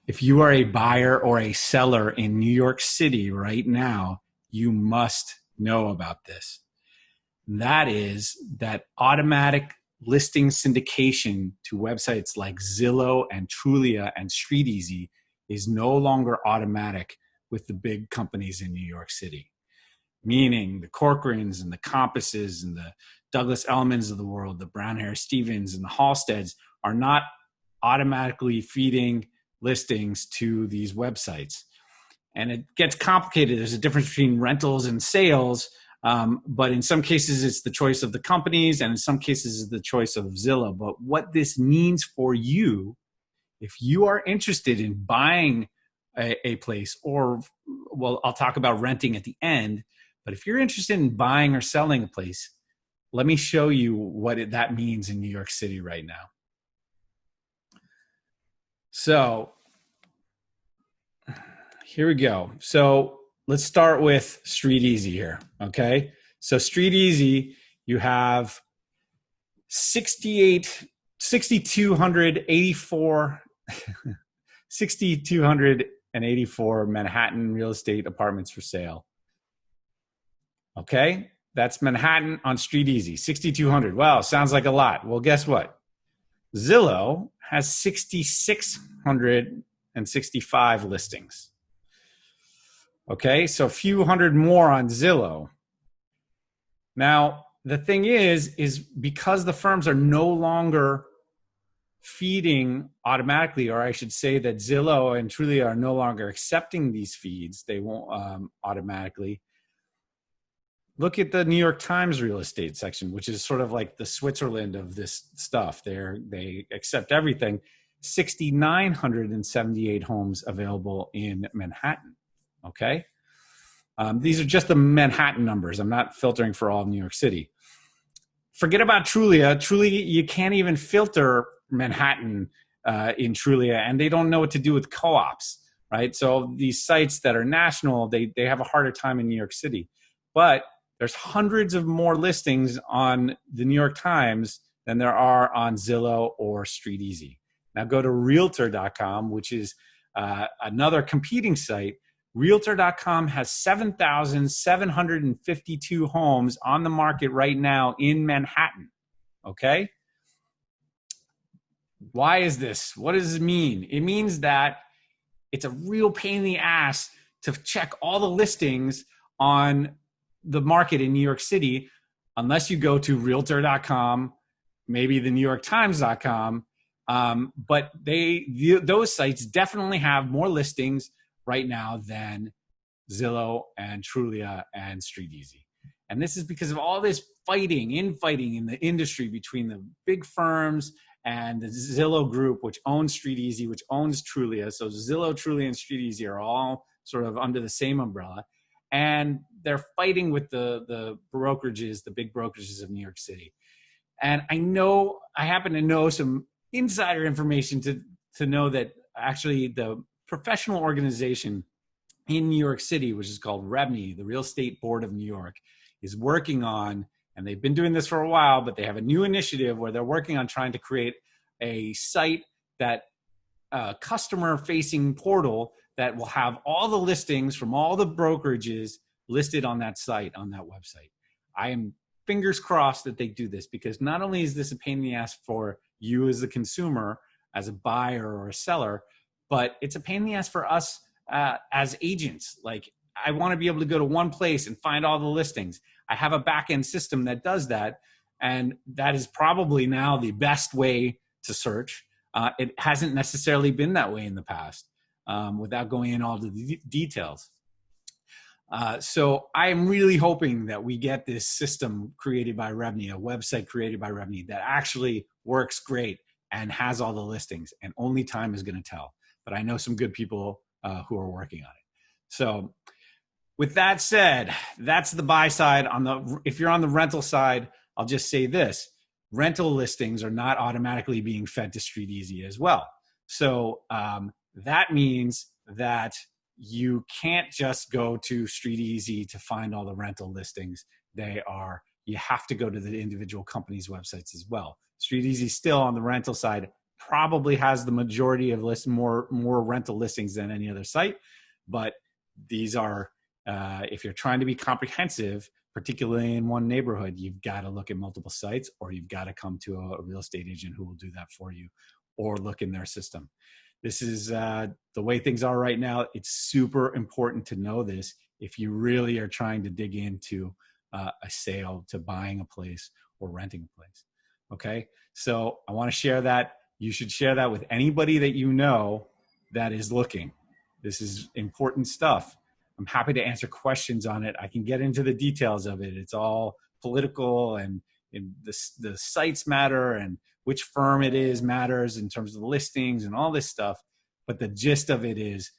If you are a buyer or a seller in New York City right now, you must know about this. That is that automatic listing syndication to websites like Zillow and Trulia and StreetEasy is no longer automatic with the big companies in New York City, meaning the Corcorans and the Compasses and the Douglas Ellimans of the world, the Brown Harris Stevens and the Halsteads are not automatically feeding listings to these websites. And it gets complicated. There's a difference between rentals and sales, but in some cases it's the choice of the companies, and in some cases it's the choice of Zillow. But what this means for you, if you are interested in buying a place, or, well, I'll talk about renting at the end, but if you're interested in buying or selling a place, let me show you what that means in New York City right now. So here we go. So let's start with StreetEasy here, okay? So StreetEasy, you have 6,284 Manhattan real estate apartments for sale. Okay, that's Manhattan on StreetEasy, 6,200. Wow, sounds like a lot. Well, guess what? Zillow has 6,665 listings. Okay, so a few hundred more on Zillow. Now, the thing is because the firms are no longer feeding automatically, or I should say that Zillow and Trulia are no longer accepting these feeds, they won't automatically. Look at the New York Times real estate section, which is sort of like the Switzerland of this stuff. They accept everything. 6,978 homes available in Manhattan. Okay. These are just the Manhattan numbers. I'm not filtering for all of New York City. Forget about Trulia. Trulia, you can't even filter Manhattan in Trulia, and they don't know what to do with co-ops, right? So these sites that are national, they have a harder time in New York City. But there's hundreds of more listings on the New York Times than there are on Zillow or StreetEasy. Now go to Realtor.com, which is another competing site. Realtor.com has 7,752 homes on the market right now in Manhattan, okay? Why is this? What does it mean? It means that it's a real pain in the ass to check all the listings on the market in New York City unless you go to Realtor.com, maybe the NewYorkTimes.com, but those sites definitely have more listings right now than Zillow and Trulia and StreetEasy. And this is because of all this infighting in the industry between the big firms and the Zillow group, which owns StreetEasy, which owns Trulia. So Zillow, Trulia, and StreetEasy are all sort of under the same umbrella. And they're fighting with the brokerages, the big brokerages of New York City. And I happen to know some insider information to know that actually the professional organization in New York City, which is called REBNY, the Real Estate Board of New York, is working on, and they've been doing this for a while, but they have a new initiative where they're working on trying to create a site that customer-facing portal that will have all the listings from all the brokerages listed on that site, on that website. I am fingers crossed that they do this, because not only is this a pain in the ass for you as the consumer, as a buyer or a seller, but it's a pain in the ass for us as agents. Like, I want to be able to go to one place and find all the listings. I have a back-end system that does that, and that is probably now the best way to search. It hasn't necessarily been that way in the past, without going in all the details. So I am really hoping that we get this system created by REBNY, a website created by REBNY that actually works great and has all the listings, and only time is going to tell. But I know some good people who are working on it. So with that said, that's the buy side. If you're on the rental side, I'll just say this: rental listings are not automatically being fed to StreetEasy as well. So that means that you can't just go to StreetEasy to find all the rental listings. You have to go to the individual companies' websites as well. StreetEasy still on the rental side probably has the majority of more rental listings than any other site. But these are, if you're trying to be comprehensive, particularly in one neighborhood, you've got to look at multiple sites, or you've got to come to a real estate agent who will do that for you, or look in their system. This is the way things are right now. It's super important to know this if you really are trying to dig into a sale, to buying a place or renting a place. Okay, so I want to share that. You should share that with anybody that you know that is looking. This is important stuff. I'm happy to answer questions on it. I can get into the details of it. It's all political, and the sites matter, and which firm it is matters in terms of the listings and all this stuff. But the gist of it is,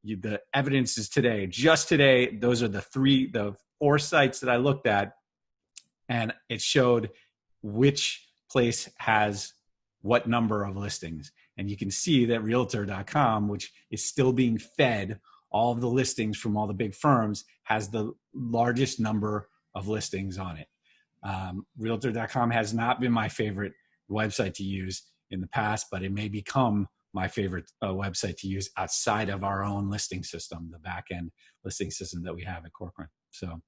the evidence is today. Just today, those are the 4 sites that I looked at, and it showed which place has what number of listings. And you can see that Realtor.com, which is still being fed all of the listings from all the big firms, has the largest number of listings on it. Realtor.com has not been my favorite website to use in the past, but it may become my favorite website to use outside of our own listing system, the back-end listing system that we have at Corcoran. So,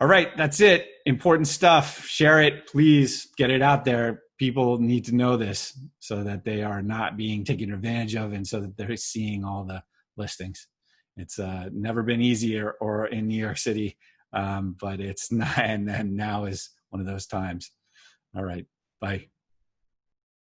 all right, that's it. Important stuff. Share it, please. Get it out there. People need to know this so that they are not being taken advantage of, and so that they're seeing all the listings. It's never been easier or in New York City, but it's not, and now is one of those times. All right, bye.